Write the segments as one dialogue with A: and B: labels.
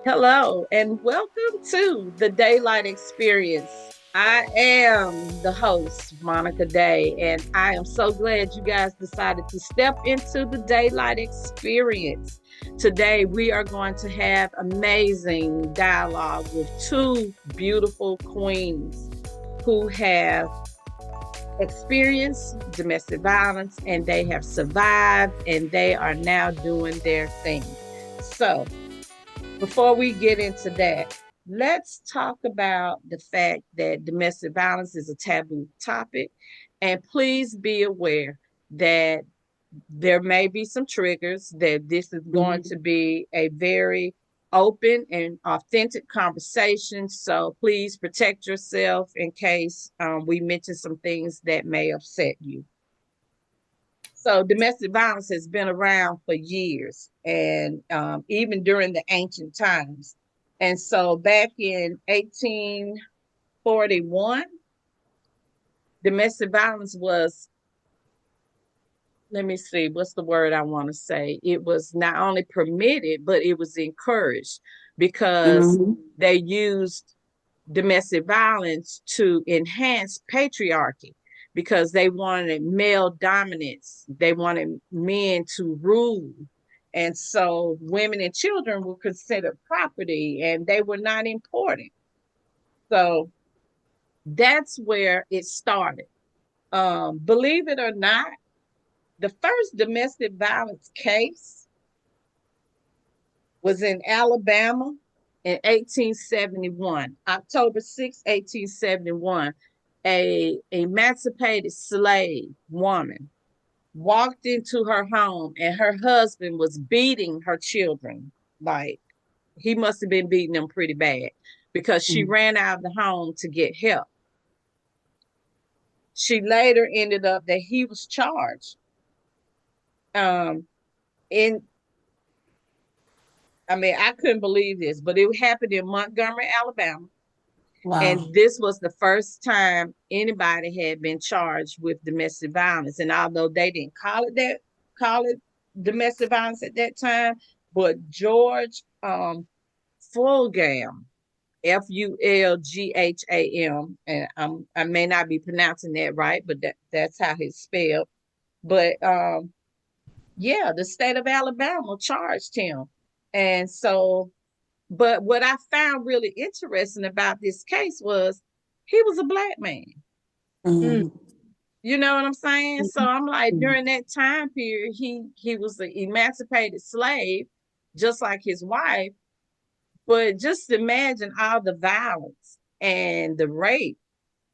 A: Hello, and welcome to the Daylight Experience. I am the host, Monica Day, and I am so glad you guys decided to step into the Daylight Experience. Today, we are going to have amazing dialogue with two beautiful queens who have experienced domestic violence and they have survived and they are now doing their thing. So, before we get into that, let's talk about the fact that domestic violence is a taboo topic. And please be aware that there may be some triggers, that this is going
B: Mhm.
A: to be a very open and authentic conversation. So please protect yourself in case we mention some things that may upset you. So domestic violence has been around for years, and even during the ancient times. And so back in 1841, domestic violence was, let me see, what's the word I want to say? It was not only permitted, but it was encouraged because
B: Mhm.
A: they used domestic violence to enhance patriarchy because they wanted male dominance. They wanted men to rule. And so women and children were considered property and they were not important. So that's where it started. Believe it or not, the first domestic violence case was in Alabama in 1871, October 6, 1871. A emancipated slave woman walked into her home and her husband was beating her children. Like, he must have been beating them pretty bad because she
B: Mhm.
A: ran out of the home to get help. She later ended up that he was charged. In I mean, I couldn't believe this, but it happened in Montgomery, Alabama.
B: Wow.
A: And this was the first time anybody had been charged with domestic violence. And although they didn't call it domestic violence at that time, but George Fulgham, Fulgham, and I may not be pronouncing that right, but that's how it's spelled. But yeah, the state of Alabama charged him. And so, but what I found really interesting about this case was he was a black man.
C: Mm.
B: Mhm.
A: You know what I'm saying? So I'm like,
B: Mhm.
A: during that time period, he was an emancipated slave, just like his wife. But just imagine all the violence and the rape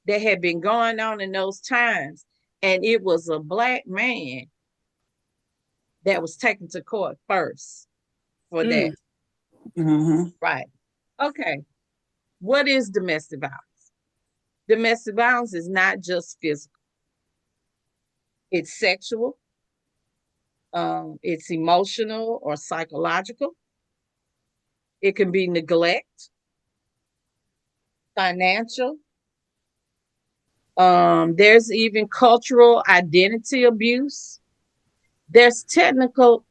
A: that had been going on in those times. And it was a black man that was taken to court first for that.
C: Mm.
B: Mhm.
A: Right. Okay. What is domestic violence? Domestic violence is not just physical, it's sexual, it's emotional or psychological. It can be neglect, financial. There's even cultural identity abuse. There's technological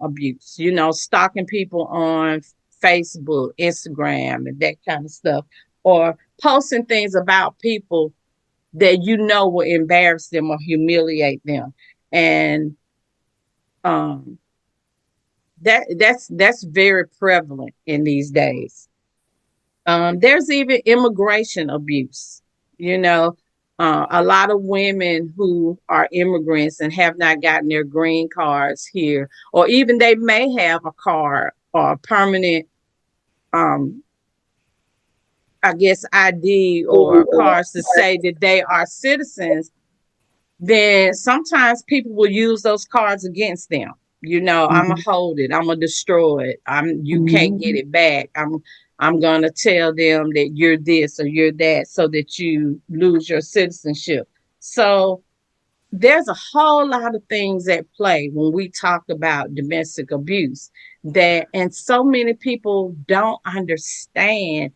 A: abuse, stalking people on Facebook, Instagram, and that kind of stuff, or posting things about people that will embarrass them or humiliate them. And um, that's very prevalent in these days. There's even immigration abuse. You know, a lot of women who are immigrants and have not gotten their green cards here, or even they may have a card or a permanent, um, I guess, ID or cards to say that they are citizens, then sometimes people will use those cards against them. I'm gonna
B: Mhm.
A: hold it, I'm gonna destroy it. You can't get
B: Mhm.
A: it back. I'm gonna tell them that you're this or you're that so that you lose your citizenship. So there's a whole lot of things at play when we talk about domestic abuse, and so many people don't understand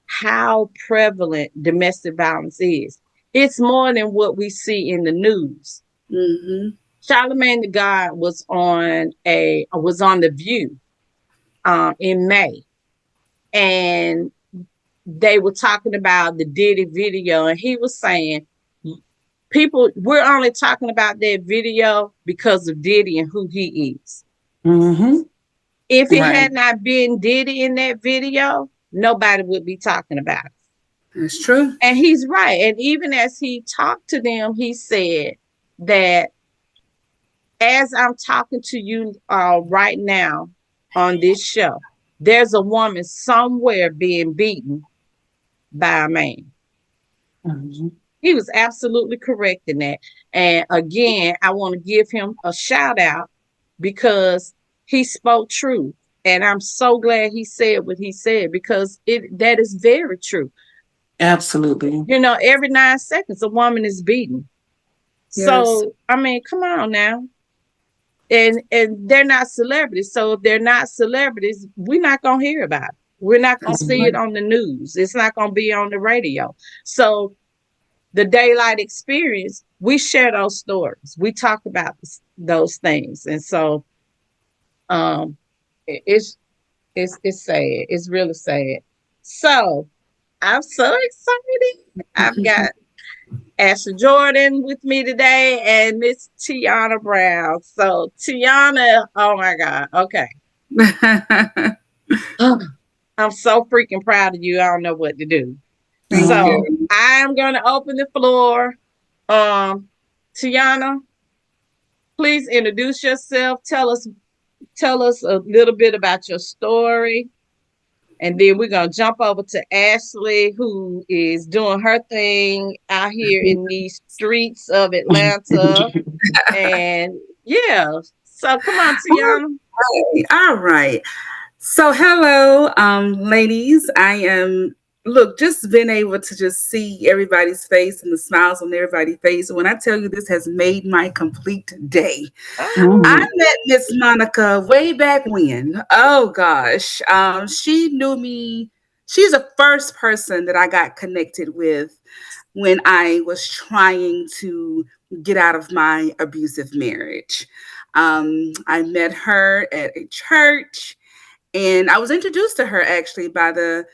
A: how prevalent domestic violence is. It's more than what we see in the news.
C: Mhm.
A: Charlemagne the God was on the View, in May, and they were talking about the Diddy video, and he was saying, people, we're only talking about that video because of Diddy and who he is.
B: Mm-hmm.
A: If it
B: Right.
A: had not been Diddy in that video, nobody would be talking about it.
B: That's true.
A: And he's right. And even as he talked to them, he said that as I'm talking to you right now on this show, there's a woman somewhere being beaten by a man.
B: Mm-hmm.
A: He was absolutely correct in that. And again, I want to give him a shout out because he spoke truth. And I'm so glad he said what he said because that is very true.
B: Absolutely.
A: You know, every 9 seconds a woman is beaten.
B: Yes.
A: So I mean, come on now. And they're not celebrities. So if they're not celebrities, we're not gonna hear about it. We're not gonna
B: That's
A: see it
B: right.
A: on the news. It's not gonna be on the radio. So the daylight experience, we share those stories. We talk about those things. And so um it's it's sad. It's really sad. So I'm so excited. I've got Ashley Jordan with me today and Miss Taiyanna Brown. So Taiyanna, oh my God. Okay. I'm so freaking proud of you. I don't know what to do.
B: Thank
A: So
B: you.
A: I'm gonna open the floor. Taiyanna, please introduce yourself. Tell us a little bit about your story. And then we're gonna jump over to Ashley, who is doing her thing out here in these streets of Atlanta. And yeah, so come on, Taiyanna.
C: All right. So, hello, ladies. I am, look, just being able to just see everybody's face and the smiles on everybody's face. When I tell you this has made my complete day. I
A: Oh,
B: Mhm.
C: met Miss Monica way back when. Oh gosh. She knew me. She's the first person that I got connected with when I was trying to get out of my abusive marriage. I met her at a church, and I was introduced to her actually by the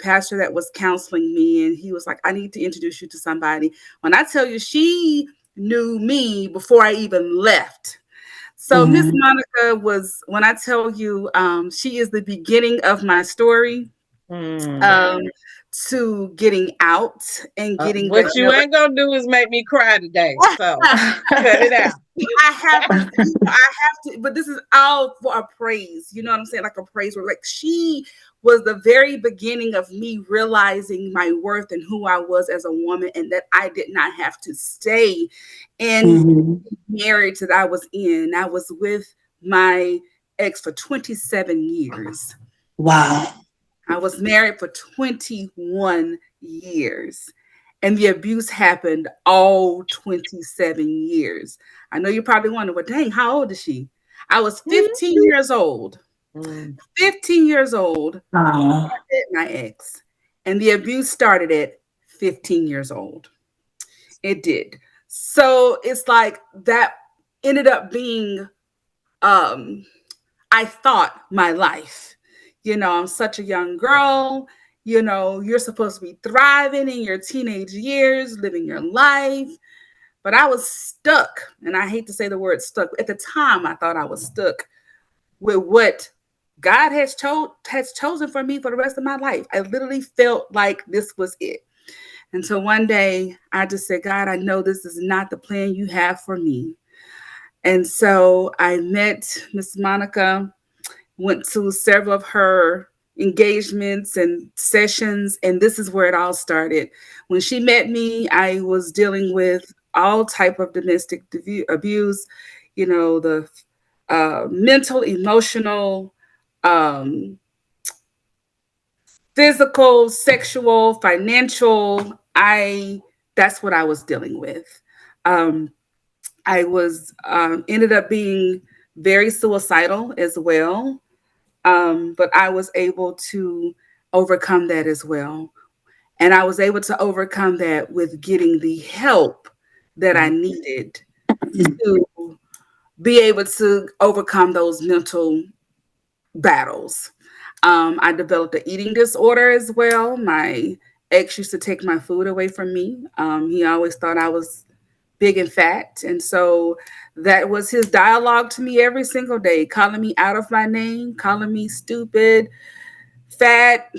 C: pastor that was counseling me, and he was like, "I need to introduce you to somebody." When I tell you, she knew me before I even left. So Miss
B: Mhm.
C: Monica was, when I tell you, she is the beginning of my story,
A: mm.
C: um, to getting out and getting the
A: What you
C: help.
A: ain't gonna do is make me cry today. So cut it out.
C: I have to, I have to, but this is all for a praise. You know what I'm saying? Like a praise where, like, she was the very beginning of me realizing my worth and who I was as a woman, and that I did not have to stay in
B: Mhm.
C: marriage that I was in. I was with my ex for 27 years.
B: Wow.
C: I was married for 21 years. And the abuse happened all 27 years. I know you probably wonder, well, dang, how old is she? I was 15 years old.
A: Mm.
C: 15 years old,
B: Wow.
C: my ex. And the abuse started at 15 years old. It did. So it's like that ended up being, um, I thought, my life. You know, I'm such a young girl. You know, you're supposed to be thriving in your teenage years, living your life. But I was stuck. And I hate to say the word stuck. At the time, I thought I was stuck with what God has chosen for me for the rest of my life. I literally felt like this was it. And so one day I just said, God, I know this is not the plan you have for me. And so I met Miss Monica, went to several of her engagements and sessions, and this is where it all started. When she met me, I was dealing with all type of domestic abuse, you know, the mental, emotional, um, physical, sexual, financial. I That's what I was dealing with. Um, I was ended up being very suicidal as well, but I was able to overcome that as well. And I was able to overcome that with getting the help that I needed to be able to overcome those mental battles. I developed an eating disorder as well. My ex used to take my food away from me. He always thought I was big and fat. And so that was his dialogue to me every single day, calling me out of my name, calling me stupid, fat.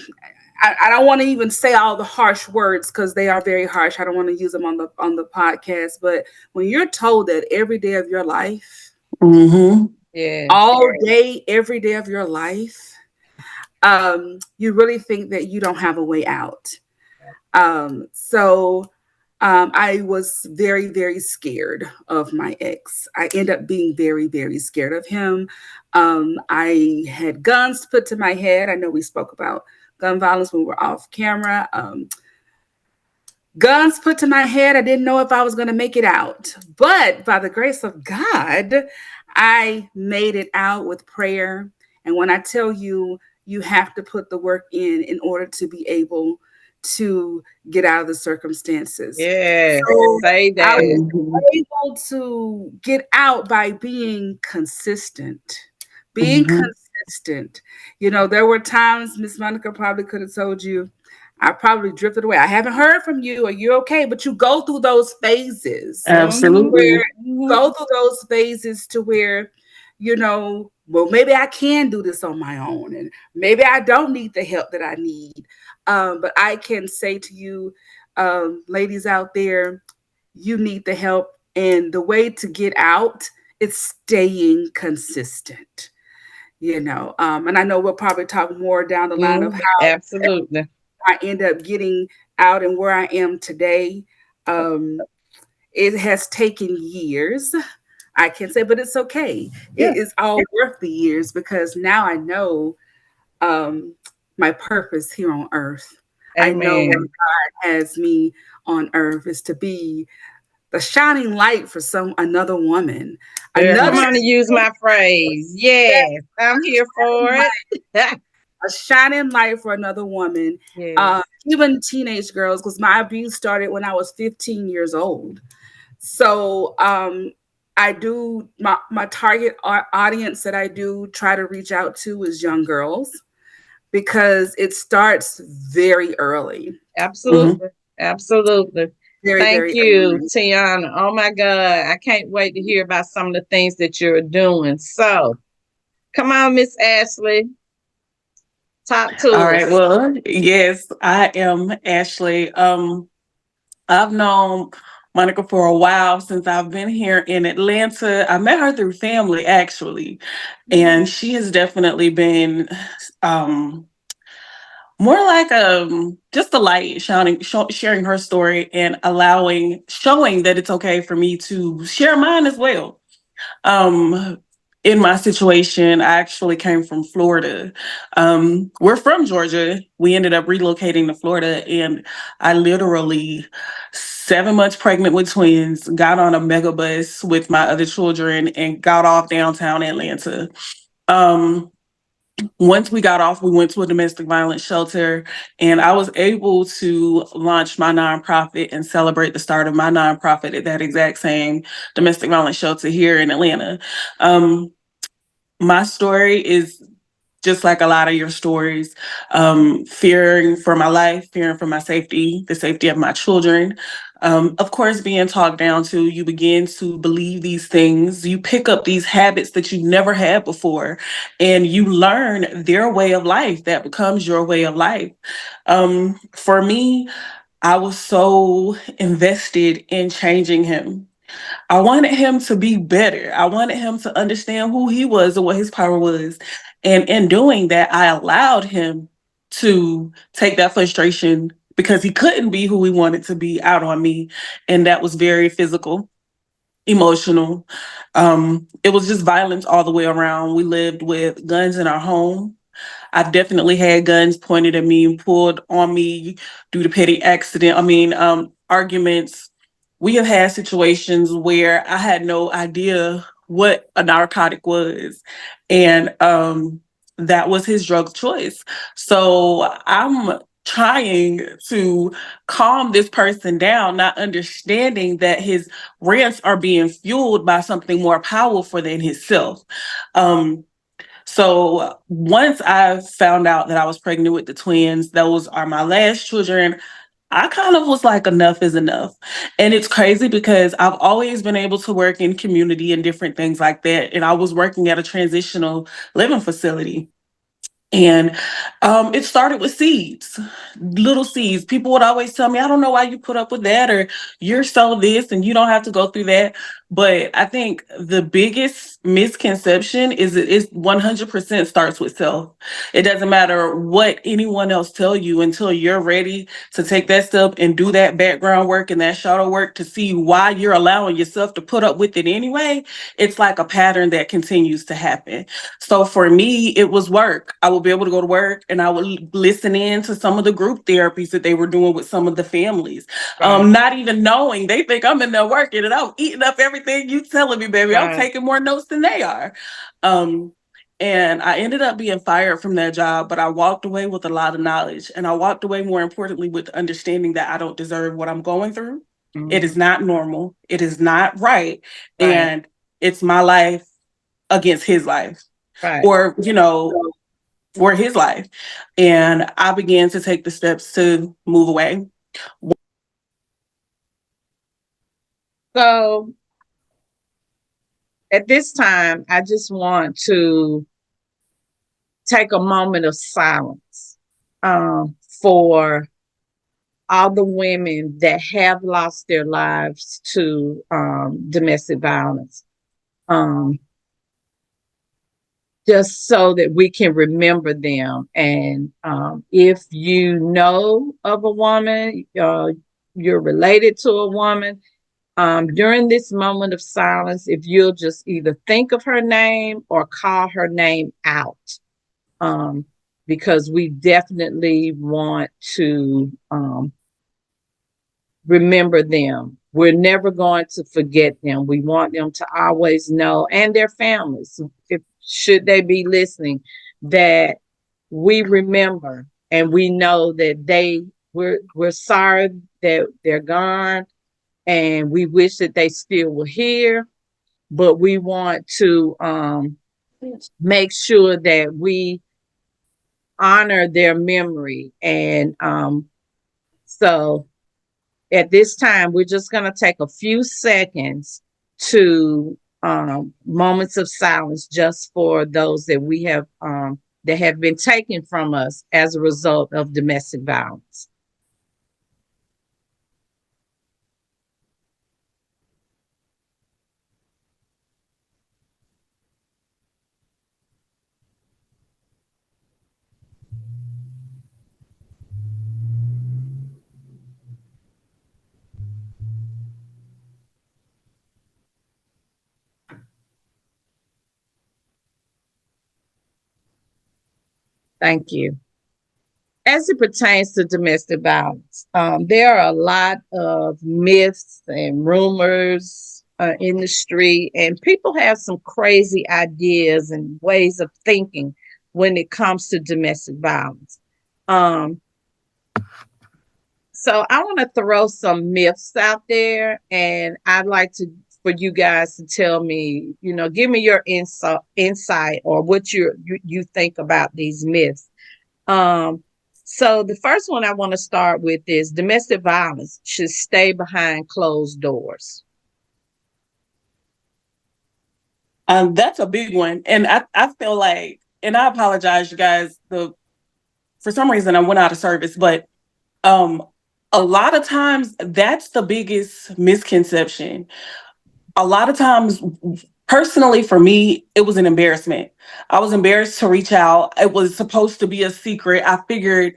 C: I don't want to even say all the harsh words because they are very harsh. I don't want to use them on the podcast. But when you're told that every day of your life,
B: Mm-hmm.
A: Yeah.
C: all day, every day of your life, you really think that you don't have a way out. So I was very, very scared of my ex. I ended up being very, very scared of him. I had guns put to my head. I know we spoke about gun violence when we were off camera. Guns put to my head. I didn't know if I was going to make it out. But by the grace of God, I made it out with prayer. And when I tell you, you have to put the work in order to be able to get out of the circumstances.
A: Yeah.
C: So
A: Say
C: I
A: that.
C: was
B: Mm-hmm.
C: able to get out by being consistent. Being
B: Mm-hmm.
C: consistent. You know, there were times Miss Monica probably could have told you, I probably drifted away. I haven't heard from you. Are you okay? But you go through those phases
A: Mm-hmm.
C: where
B: Absolutely.
A: Mm-hmm.
C: go through those phases to where, well, maybe I can do this on my own, and maybe I don't need the help that I need. But I can say to you, ladies out there, you need the help, and the way to get out is staying consistent. And I know we'll probably talk more down the line of
A: Mm-hmm.
C: how
A: Absolutely.
C: I end up getting out and where I am today. Um, it has taken years, I can say, but it's okay.
A: Yeah.
C: It is all worth the years because now I know um, my purpose here on earth. I know where
A: Amen.
C: God has me on earth is to be the shining light for some another woman,
A: Yeah,
C: another
A: come on and use my phrase. Yes, I'm here for it.
C: a shining light for another woman,
A: Yes,
C: even teenage girls, because my abuse started when I was 15 years old. So I do my target audience that I do try to reach out to is young girls because it starts very early,
B: Mm-hmm.
A: absolutely. Absolutely.
C: very
A: Thank
C: very
A: you,
C: early.
A: Taiyanna. Oh my God. I can't wait to hear about some of the things that you're doing. So come on, Miss Ashley. Talk
B: All
A: to
B: right.
A: us.
B: Well, yes, I am Ashley. I've known Monica for a while since I've been here in Atlanta. I met her through family, actually, and she has definitely been um, more like just a light shining, sharing her story and showing that it's okay for me to share mine as well. Um, in my situation, I actually came from Florida. We're from Georgia. We ended up relocating to Florida, and I literally 7 months pregnant with twins, got on a mega bus with my other children and got off downtown Atlanta. Um, Once we got off, we went to a domestic violence shelter, and I was able to launch my nonprofit and celebrate the start of my nonprofit at that exact same domestic violence shelter here in Atlanta. Um, my story is just like a lot of your stories, fearing for my life, fearing for my safety, the safety of my children. Of course, being talked down to, you begin to believe these things. You pick up these habits that you never had before, and you learn their way of life that becomes your way of life. For me, I was so invested in changing him. I wanted him to be better. I wanted him to understand who he was and what his power was. And in doing that, I allowed him to take that frustration because he couldn't be who he wanted to be out on me. And that was very physical, emotional. It was just violence all the way around. We lived with guns in our home. I've definitely had guns pointed at me and pulled on me due to petty accident. Arguments. We have had situations where I had no idea what a narcotic was, and that was his drug choice. So I'm trying to calm this person down, not understanding that his rants are being fueled by something more powerful than himself. Um, So once I found out that I was pregnant with the twins, those are my last children. I kind of was like, enough is enough. And it's crazy because I've always been able to work in community and different things like that. And I was working at a transitional living facility. And it started with seeds, little seeds. People would always tell me, I don't know why you put up with that, or you're so this and you don't have to go through that. But I think the biggest misconception is it 100% starts with self. It doesn't matter what anyone else tell you until you're ready to take that step and do that background work and that shadow work to see why you're allowing yourself to put up with it anyway. It's like a pattern that continues to happen. So for me, it was work. I would be able to go to work and I would listen in to some of the group therapies that they were doing with some of the families.
A: Right.
B: Not even knowing they think I'm in there working and I'm eating up everything you telling me, baby. I'm
A: Right.
B: taking more notes than they are. Um, and I ended up being fired from that job, but I walked away with a lot of knowledge. And I walked away, more importantly, with the understanding that I don't deserve what I'm going through. It
A: Mhm.
B: is not normal. It is not right.
A: Right.
B: And it's my life against his life,
A: Right.
B: or or his life. And I began to take the steps to move away.
A: So at this time, I just want to take a moment of silence for all the women that have lost their lives to domestic violence. Um, just so that we can remember them. And if you know of a woman, you're related to a woman, during this moment of silence, if you'll just either think of her name or call her name out, um, because we definitely want to remember them. We're never going to forget them. We want them to always know, and their families, if should they be listening, that we remember and we know that we're sorry that they're gone, and we wish that they still were here, but we want to make sure that we honor their memory. And so at this time, we're just going to take a few seconds to moments of silence just for those that have been taken from us as a result of domestic violence. Thank you. As it pertains to domestic violence, there are a lot of myths and rumors in the street, and people have some crazy ideas and ways of thinking when it comes to domestic violence. Um, so I want to throw some myths out there, and I'd like to for you guys to tell me, give me your insight or what you think about these myths. Um, so the first one I want to start with is domestic violence should stay behind closed doors.
B: That's a big one. And I feel like, and I apologize, you guys, for some reason I went out of service, but um a lot of times that's the biggest misconception. A lot of times, personally for me, it was an embarrassment. I was embarrassed to reach out. It was supposed to be a secret. I figured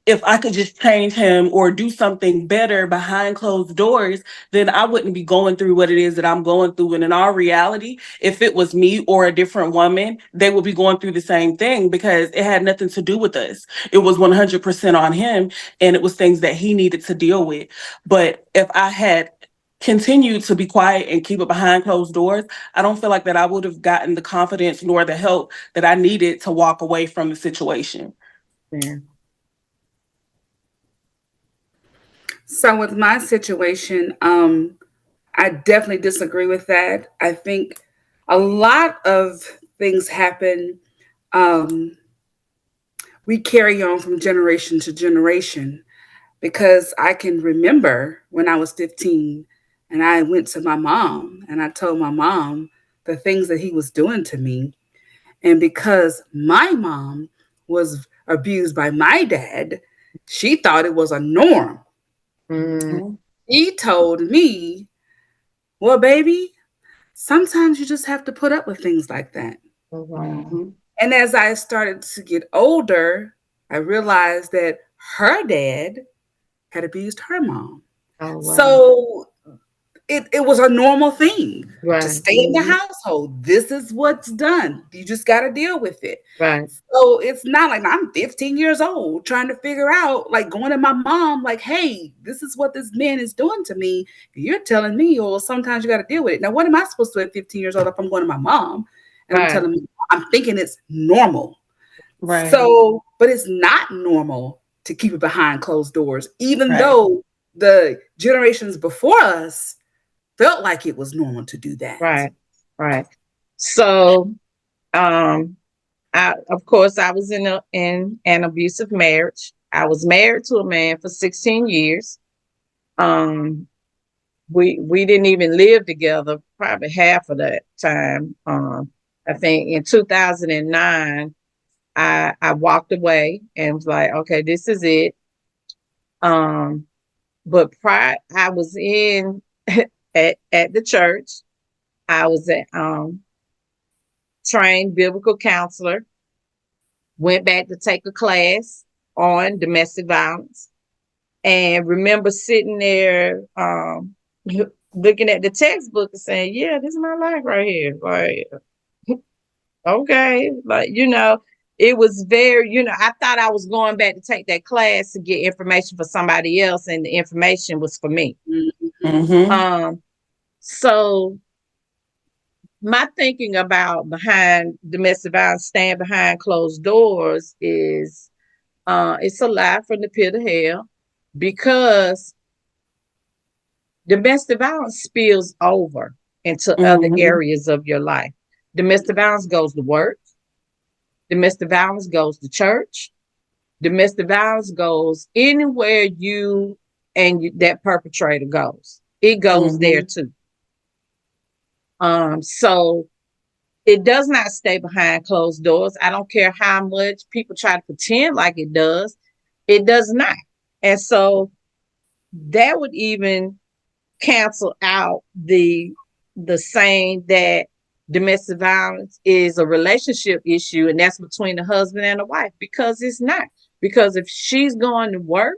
B: if I could just change him or do something better behind closed doors, then I wouldn't be going through what it is that I'm going through. And in our reality, if it was me or a different woman, they would be going through the same thing because it had nothing to do with us. It was 100% on him, and it was things that he needed to deal with. But if I had continued to be quiet and keep it behind closed doors, I don't feel like that I would have gotten the confidence nor the help that I needed to walk away from the situation.
A: Yeah.
C: So with my situation, I definitely disagree with that. I think a lot of things happen um, we carry on from generation to generation, because I can remember when I was 15 and I went to my mom and I told my mom the things that he was doing to me. And because my mom was abused by my dad, she thought it was a norm.
A: Mm,
B: Mhm.
C: He told me, well, baby, sometimes you just have to put up with things like that.
A: oh, wow.
B: Mhm.
C: And as I started to get older, I realized that her dad had abused her mom.
A: Oh, wow.
C: So it was a normal thing to
A: Right,
C: stay in the
B: Mhm.
C: household. This is what's done. You just got to deal with it.
A: right,
C: So it's not like I'm 15 years old trying to figure out, like going to my mom, like, hey, this is what this man is doing to me. You're telling me, or sometimes you got to deal with it. Now, what am I supposed to do at 15 years old if I'm going to my mom and I'm
A: right,
C: telling me, I'm thinking it's normal?
B: Right.
C: So, but it's not normal to keep it behind closed doors, even
B: Right.
C: though the generations before us felt like it was normal to do that.
A: right, right. So, um, of course, I was in an abusive marriage. I was married to a man for 16 years. Um, we didn't even live together probably half of that time. I think in 2009, I walked away and was like, okay, this is it. Um, but prior, I was in at the church. I was a trained biblical counselor. Went back to take a class on domestic violence, and remember sitting there looking at the textbook and saying, "Yeah, this is my life right here." Like, okay, like it was very, I thought I was going back to take that class to get information for somebody else, and the information was for me.
C: Mm-hmm.
B: Mhm.
A: Um, so my thinking about behind domestic violence, staying behind closed doors, is it's a lie from the pit of hell, because domestic violence spills over into other
B: Mhm.
A: areas of your life. Domestic violence goes to work. Domestic violence goes to church. Domestic violence goes anywhere that perpetrator goes. It goes there
B: Mhm.
A: too. So it does not stay behind closed doors. I don't care how much people try to pretend like it does. It does not. And so that would even cancel out the saying that domestic violence is a relationship issue and that's between the husband and the wife, because it's not. Because if she's going to work,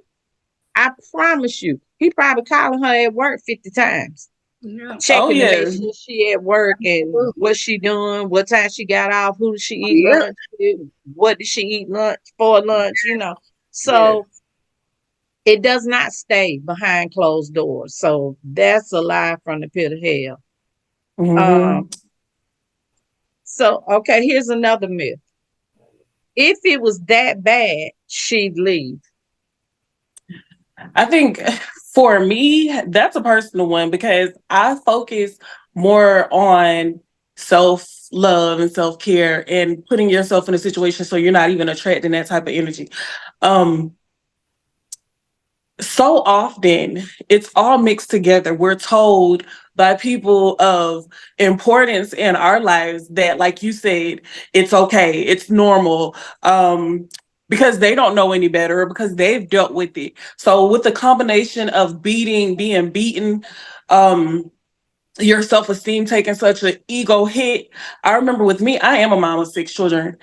A: I promise you, he probably calling her at work 50 times,
C: Yeah.
B: Oh
A: checking to make
B: yeah.
A: sure she at work and
C: Absolutely.
A: what she doing, what time she got off, who did she eat
C: Yep.
A: lunch with, what did she eat lunch.
C: Yes.
A: So it does not stay behind closed doors. So that's a lie from the pit of hell.
B: Mhm.
A: Um, so okay, here's another myth. If it was that bad, she'd leave.
B: I think for me, that's a personal one because I focus more on self love and self care and putting yourself in a situation so you're not even attracting that type of energy. Um, so often it's all mixed together. We're told by people of importance in our lives that, like you said, it's okay, it's normal, because they don't know any better or because they've dealt with it. So with the combination of being beaten, um, your self-esteem taking such an ego hit. I remember with me, I am a mom of 6 children.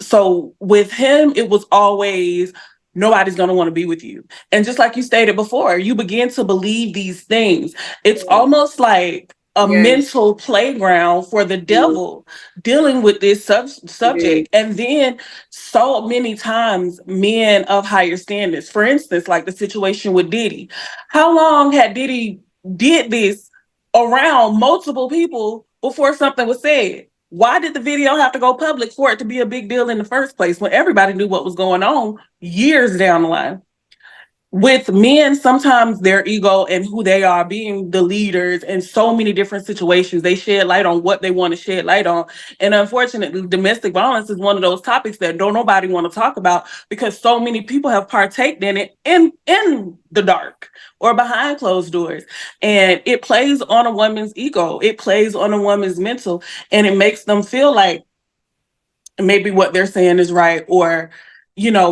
B: So with him, it was always nobody's going to want to be with you. And just like you stated before, you begin to believe these things. It's almost like a
C: Yes.
B: mental playground for the
C: Yes.
B: devil dealing with this
C: Yes.
B: subject. And then so many times men of higher standards, for instance, like the situation with Diddy. How long had Diddy did this around multiple people before something was said? Why did the video have to go public for it to be a big deal in the first place when everybody knew what was going on years down the line? with men, sometimes their ego and who they are, being the leaders in so many different situations, they shed light on what they want to shed light on. And unfortunately, domestic violence is one of those topics that don't nobody want to talk about, because so many people have partaked in it in the dark or behind closed doors. And it plays on a woman's ego, it plays on a woman's mental, and it makes them feel like maybe what they're saying is right, or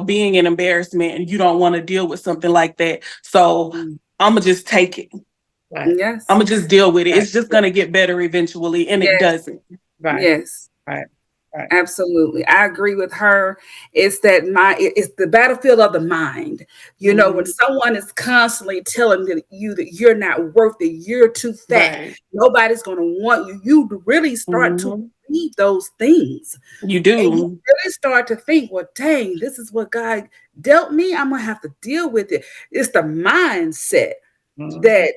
B: being an embarrassment, and you don't want to deal with something like that, so
C: Mm.
B: I'm gonna just take it.
A: Right.
B: I'm
C: Yes.
B: gonna just deal with it.
A: Right.
B: It's just gonna get better eventually, and it
C: Yes.
B: doesn't.
A: Right.
C: Yes.
A: Right. Right.
C: Absolutely. I agree with her. It's that it's the battlefield of the mind. You know, when
B: Mhm.
C: someone is constantly telling you that you're not worth it, you're too fat,
B: Right.
C: nobody's going to want you, you really start to
B: Mhm.
C: believe those things.
B: You
C: And you
B: do.
C: really start to think, well, dang, this is what God dealt me. I'm going to have to deal with it. It's the mindset
A: Mhm.
C: that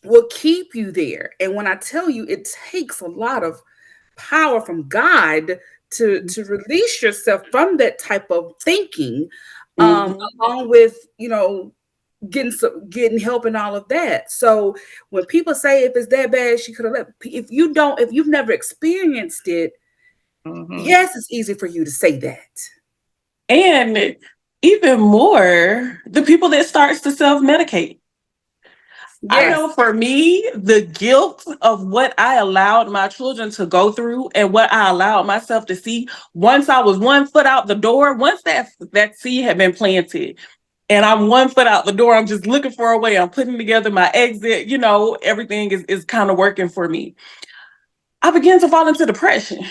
C: will keep you there. And when I tell you, it takes a lot of power from God to release yourself from that type of thinking,
B: Mhm.
C: along with getting help and all of that. So when people say if it's that bad, she could have left. If you've never experienced it,
A: Mhm.
C: yes, it's easy for you to say that.
B: And even more, the people that starts to self-medicate. I
C: Yes,
B: know for me, the guilt of what I allowed my children to go through and what I allowed myself to see, once I was 1 foot out the door, once that seed had been planted, and I'm 1 foot out the door, I'm just looking for a way. I'm putting together my exit, everything is kind of working for me. I began to fall into depression.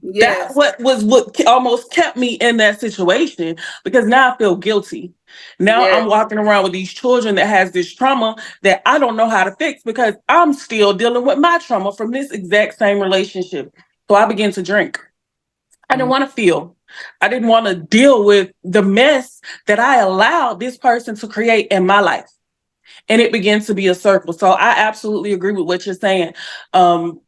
B: That
C: yes,
B: what almost kept me in that situation, because now I feel guilty. Now I'm
C: yes,
B: walking around with these children that has this trauma that I don't know how to fix, because I'm still dealing with my trauma from this exact same relationship. So I began to drink. I didn't
A: Mhm.
B: want to feel. I didn't want to deal with the mess that I allowed this person to create in my life, and it begins to be a circle. So I absolutely agree with what you're saying. Um,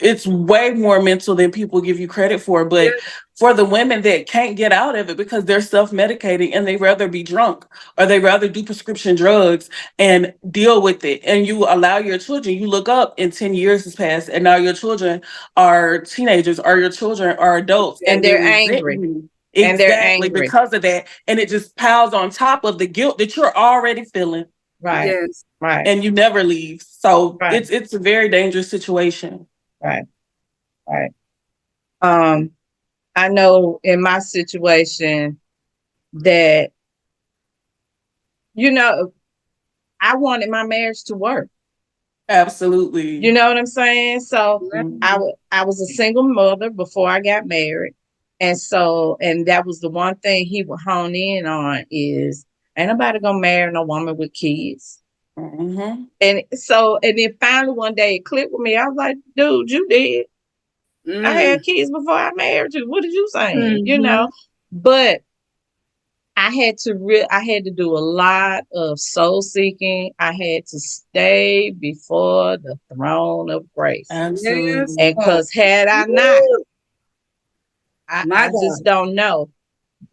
B: it's way more mental than people give you credit for. But
C: yes,
B: for the women that can't get out of it because they're self-medicating, and they rather be drunk or they rather do prescription drugs and deal with it, and you allow your children, you look up and 10 years has passed, and now your children are teenagers, or your children are adults,
A: And
B: and they
A: they're
B: resent
A: angry.
B: you
A: And they're
B: exactly
A: angry.
B: because of that, and it just piles on top of the guilt that you're already feeling,
A: Right.
C: yes,
A: Right.
B: and you never leave. So
A: Right.
B: it's a very dangerous situation.
A: Right. Right. Um, I know in my situation that, you know, I wanted my marriage to work. You
B: Absolutely.
A: know what I'm saying? So
C: yes,
B: Mhm.
A: I was a single mother before I got married. And that was the one thing he would hone in on is ain't nobody gonna marry no woman with kids.
B: Mhm.
A: And then finally one day it clicked with me. I was like, dude, you did. I
C: mm,
A: had kids before I married you. What are you saying? You
C: mm-hmm.
A: know? But I had to do a lot of soul seeking. I had to stay before the throne of grace.
C: Yes,
B: Absolutely.
A: And cause had I not,
C: Woo! My
A: I just
C: God,
A: don't know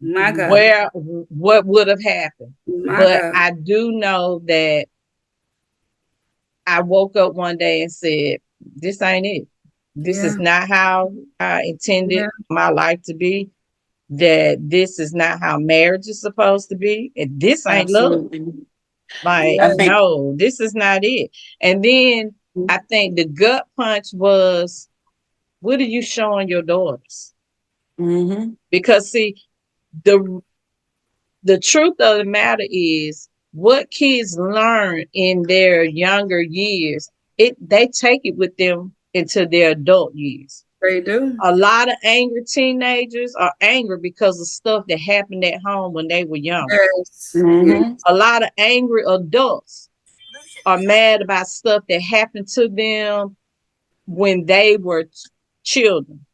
C: my God,
A: what would have happened.
C: my
A: But
C: God,
A: I do know that I woke up one day and said, this ain't it. This is
C: yeah,
A: not how I intended
C: yeah,
A: my life to be. That this is not how marriage is supposed to be. And this ain't love.
B: Absolutely.
A: Like,
B: I
C: yes,
B: think.
A: no, this is not it. And then I think the gut punch was, what are you showing your daughters?
B: Mhm.
A: Because see, the the truth of the matter is what kids learn in their younger years, they take it with them into their adult years.
C: they do.
A: A lot of angry teenagers are angry because of stuff that happened at home when they were young.
C: Yes, yes,
B: Mhm.
A: A lot of angry adults are mad about stuff that happened to them when they were children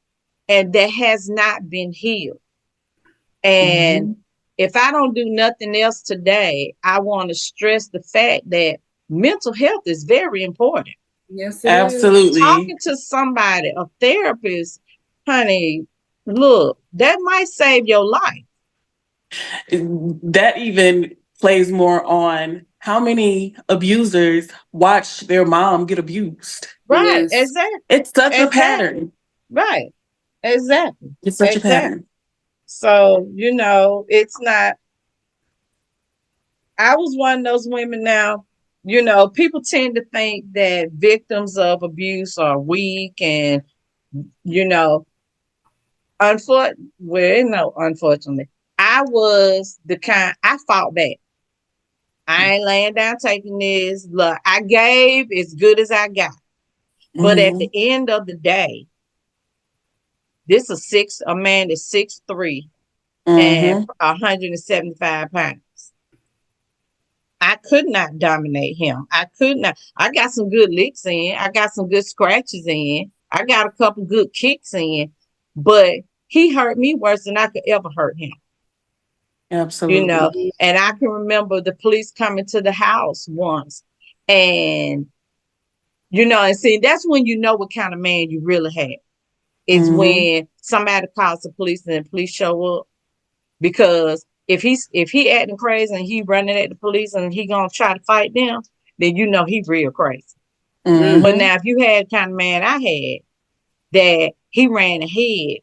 A: and that has not been healed. And
B: Mhm.
A: if I don't do nothing else today, I want to stress the fact that mental health is very important.
C: yes, it is.
B: Absolutely.
A: Talking to somebody, a therapist, honey, look, that might save your life.
B: That even plays more on how many abusers watch their mom get abused.
A: Right,
C: Yes.
A: exactly.
B: It's such a
A: Exactly.
B: pattern.
A: Right. Exactly.
B: It's such a
A: Exactly.
B: pattern.
A: So, it's not, I was one of those women now, people tend to think that victims of abuse are weak and, you know, unfortunately, I was the kind, I fought back. I ain't laying down taking this. Look, I gave as good as I got. But at the
B: Hmm.
A: end of the day, a man that's 6'3" and
B: Hmm.
A: 175 pounds. I could not dominate him. I could not. I got some good licks in. I got some good scratches in. I got a couple good kicks in. But he hurt me worse than I could ever hurt him. You know,
B: Absolutely.
A: and I can remember the police coming to the house once. And, and see, that's when you know what kind of man you really have. Is
B: Hmm.
A: when somebody calls the police and the police show up. Because if he acting crazy and he running at the police and he gonna try to fight them, then he real crazy.
C: Mm.
A: But
B: Hmm.
A: now if you had the kind of man I had that he ran ahead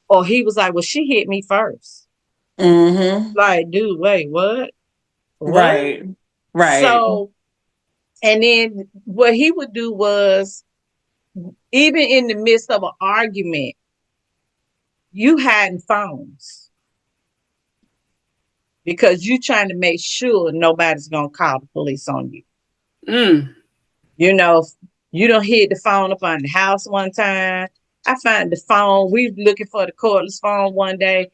A: or he was like, well, she hit me first.
B: Hmm.
A: Like, dude, wait, what? What?
B: Right. Right.
A: So, and then what he would do was, even in the midst of an argument, you hiding phones because you trying to make sure nobody's gonna call the police on you.
C: Mm.
A: You know, you don't hit the phone up on the house one time. I find the phone. We were looking for the cordless phone one day.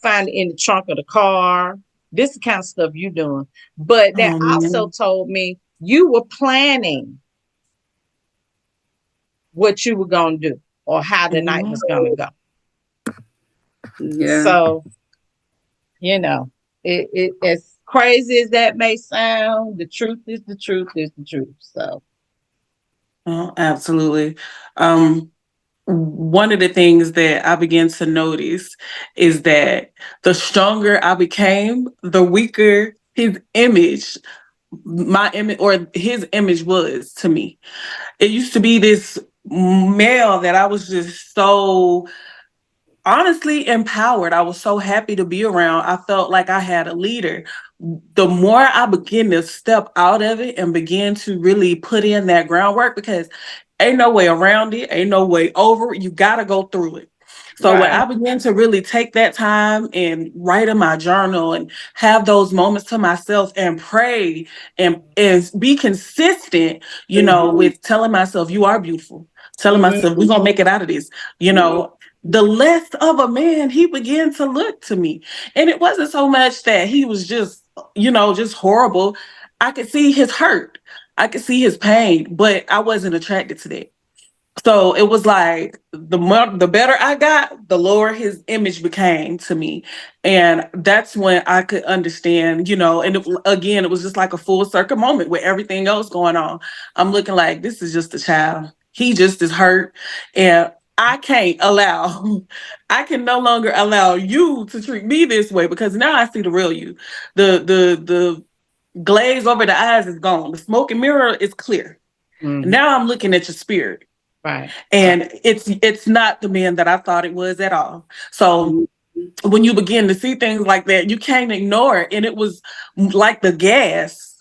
A: Find it in the trunk of the car. This is the kind of stuff you doing. But that also
B: Um,
A: told me you were planning what you were gonna do or how the night
B: mhm.
A: was gonna go.
C: Yeah.
A: So it as crazy as that may sound, the truth is the truth is the truth. So
B: Oh, absolutely. Um, One of the things that I began to notice is that the stronger I became, the weaker my image or his image was to me. It used to be this male that I was just so honestly empowered. I was so happy to be around. I felt like I had a leader. The more I begin to step out of it and begin to really put in that groundwork, because ain't no way around it, ain't no way over it. You got to go through it. So when
A: right.
B: I began to really take that time and write in my journal and have those moments to myself and pray and be consistent,
C: Mm-hmm.
B: with telling myself, you are beautiful, telling myself,
C: Mm-hmm.
B: we're going to make it out of this, the less of a man he began to look to me. And it wasn't so much that he was just horrible. I could see his hurt. I could see his pain, but I wasn't attracted to that. So it was like the better I got, the lower his image became to me, and that's when I could understand, And again, it was just like a full circle moment with everything else going on. I'm looking like this is just a child. He just is hurt, and I can't allow. I can no longer allow you to treat me this way because now I see the real you. The glaze over the eyes is gone. The smoke and mirror is clear.
A: Mm,
B: Now I'm looking at your spirit,
A: right. Right.
B: and it's not the man that I thought it was at all. So
C: Mm-hmm.
B: when you begin to see things like that, you can't ignore it. And it was like the gas.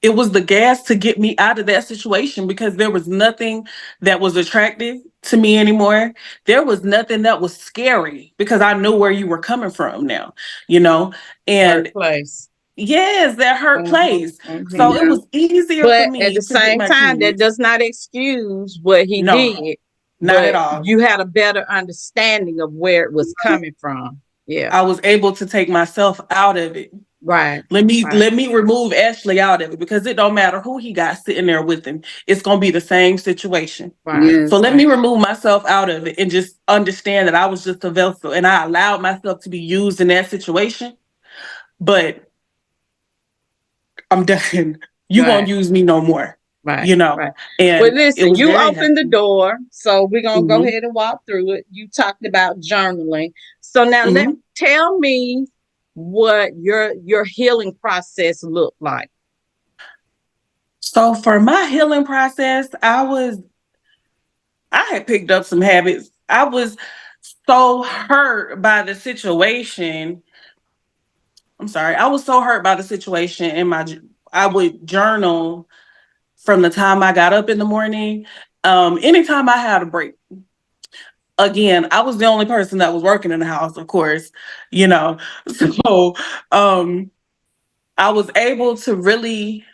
B: It was the gas to get me out of that situation because there was nothing that was attractive to me anymore. There was nothing that was scary because I knew where you were coming from now, you know? And
A: Workplace.
B: yes, that hurt
A: Hmm.
B: place.
A: Hmm.
B: So it
C: Yeah.
B: was easier for
A: But at
B: me
A: the
B: to get
A: same
B: my
A: time, that
B: kids.
A: does not excuse what he
B: No,
A: did.
B: not at
A: But
B: all.
A: you had a better understanding of where it was coming from. Yeah.
B: I was able to take myself out of it.
A: Right.
B: Let me
A: Right.
B: let me remove Ashley out of it because it don't matter who he got sitting there with him. It's gonna be the same situation.
A: Right.
B: So
C: Yes.
B: let
A: Right.
B: me remove myself out of it and just understand that I was just a vessel and I allowed myself to be used in that situation. But I'm done. You won't
A: Right.
B: use me no more.
A: Right.
B: You know.
A: Right. Well,
B: And it
A: listen,
B: was
A: you
B: very
A: opened the
B: happy.
A: door, so we're gonna go
B: Hmm.
A: ahead and walk through it. You talked about journaling. So now let
B: Hmm.
A: tell me what your healing process looked like.
B: So for my healing process, I had picked up some habits. I was so hurt by the situation. I'm sorry. I was so hurt by the situation in I would journal from the time I got up in the morning. Anytime I had a break. Again, I was the only person that was working in the house, of course, you know. So um I was able to really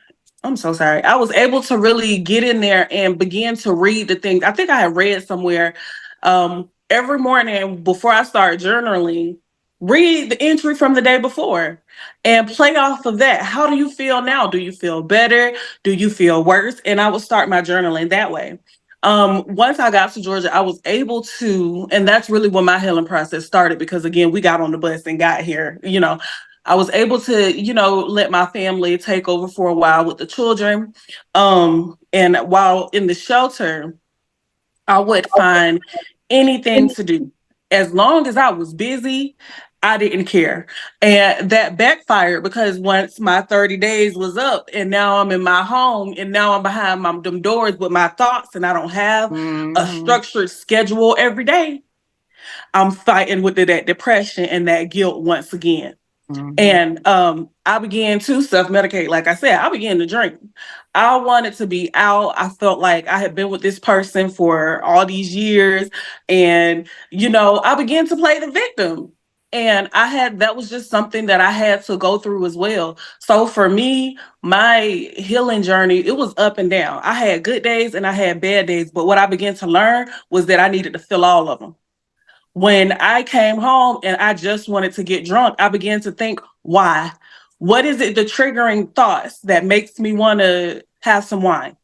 B: I'm so sorry. I was able to really get in there and begin to read the things. I think I had read somewhere every morning before I start journaling, read the entry from the day before and play off of that. How do you feel now? Do you feel better? Do you feel worse? And I would start my journaling that way. Once I got to Georgia, I was able to, and that's really when my healing process started because again, we got on the bus and got here, I was able to, let my family take over for a while with the children. And while in the shelter, I would find anything to do. As long as I was busy, I didn't care. And that backfired because once my 30 days was up and now I'm in my home and now I'm behind them doors with my thoughts and I don't have a
A: Mm-hmm.
B: structured schedule every day, I'm fighting with that depression and that guilt once again.
A: Mm-hmm.
B: And I began to self-medicate. Like I said, I began to drink. I wanted to be out. I felt like I had been with this person for all these years. And, I began to play the victim. And that was just something that I had to go through as well. So for me, my healing journey, it was up and down. I had good days and I had bad days. But what I began to learn was that I needed to feel all of them. When I came home and I just wanted to get drunk, I began to think, why? What is it, the triggering thoughts that makes me want to have some wine?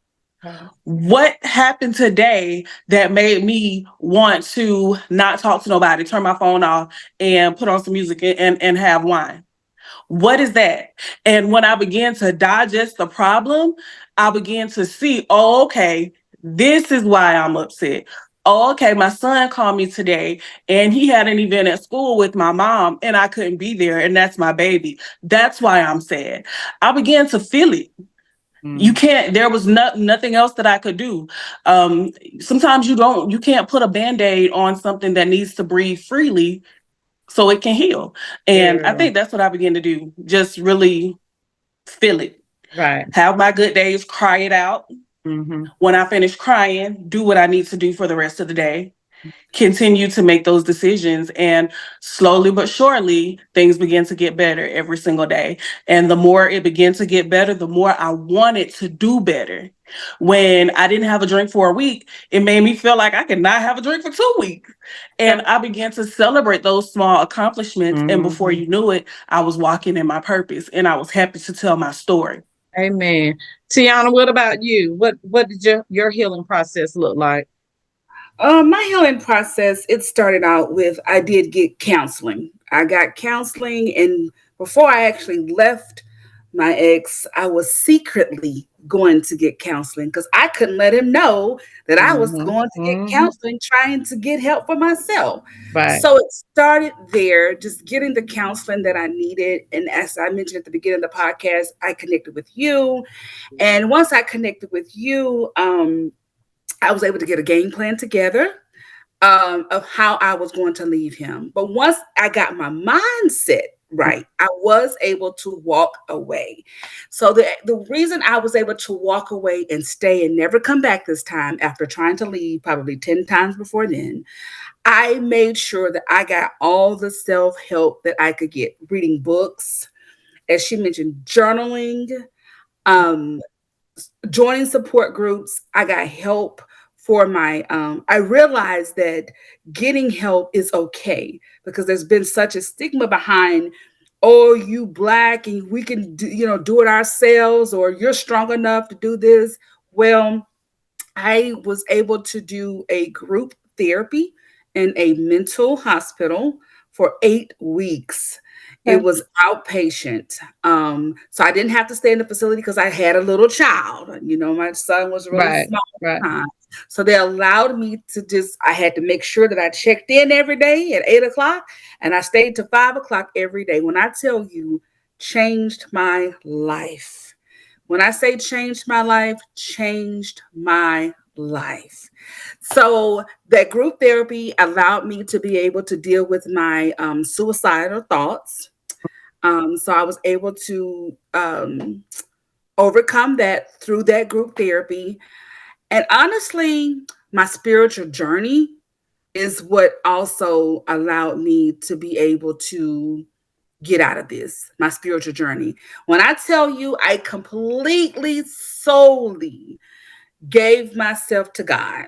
A: Right.
B: What happened today that made me want to not talk to nobody, turn my phone off and put on some music and have wine? What is that? And when I began to digest the problem, I began to see, oh, okay, this is why I'm upset. Oh, okay, my son called me today and he had an event at school with my mom and I couldn't be there, and that's my baby. That's why I'm sad. I began to feel it. You
A: Mm-hmm.
B: can't, there was nothing else that I could do. Sometimes you can't put a band-aid on something that needs to breathe freely so it can heal. And I
A: Girl.
B: think that's what I began to do. Just really feel it.
A: Right.
B: Have my good days, cry it out.
A: Mm-hmm.
B: When I finish crying, do what I need to do for the rest of the day. Continue to make those decisions, and slowly but surely things begin to get better every single day. And the more it began to get better, the more I wanted to do better. When I didn't have a drink for a week, it made me feel like I could not have a drink for 2 weeks. And I began to celebrate those small accomplishments, and before
A: Mm-hmm.
B: you knew it, I was walking in my purpose and I was happy to tell my story.
A: Amen. Taiyanna, what about you? What did your healing process look like?
C: My healing process, it started out with I did get counseling. I got counseling, and before I actually left my ex, I was secretly going to get counseling because I couldn't let him know that I was
A: Mm-hmm.
C: going to get
A: Mm-hmm.
C: counseling, trying to get help for myself.
A: Right.
C: So it started there, just getting the counseling that I needed. And as I mentioned at the beginning of the podcast, I connected with you. And once I connected with you, I was able to get a game plan together of how I was going to leave him. But once I got my mindset right, I was able to walk away. So the reason I was able to walk away and stay and never come back this time after trying to leave probably 10 times before then, I made sure that I got all the self-help that I could get, reading books, as she mentioned, journaling, um, joining support groups. I got help for my I realized that getting help is okay because there's been such a stigma behind, oh, you black and we can do, do it ourselves, or you're strong enough to do this. Well, I was able to do a group therapy in a mental hospital for 8 weeks. It
A: Okay.
C: was outpatient. So I didn't have to stay in the facility because I had a little child. My son was really
A: Right.
C: small at
A: Right.
C: the time. So they allowed me to just, I had to make sure that I checked in every day at 8 o'clock, and I stayed to 5 o'clock every day. When I tell you, changed my life. When I say changed my life, changed my life. So that group therapy allowed me to be able to deal with my suicidal thoughts. So I was able to overcome that through that group therapy. And honestly, my spiritual journey is what also allowed me to be able to get out of this, my spiritual journey. When I tell you, I completely, solely gave myself to God.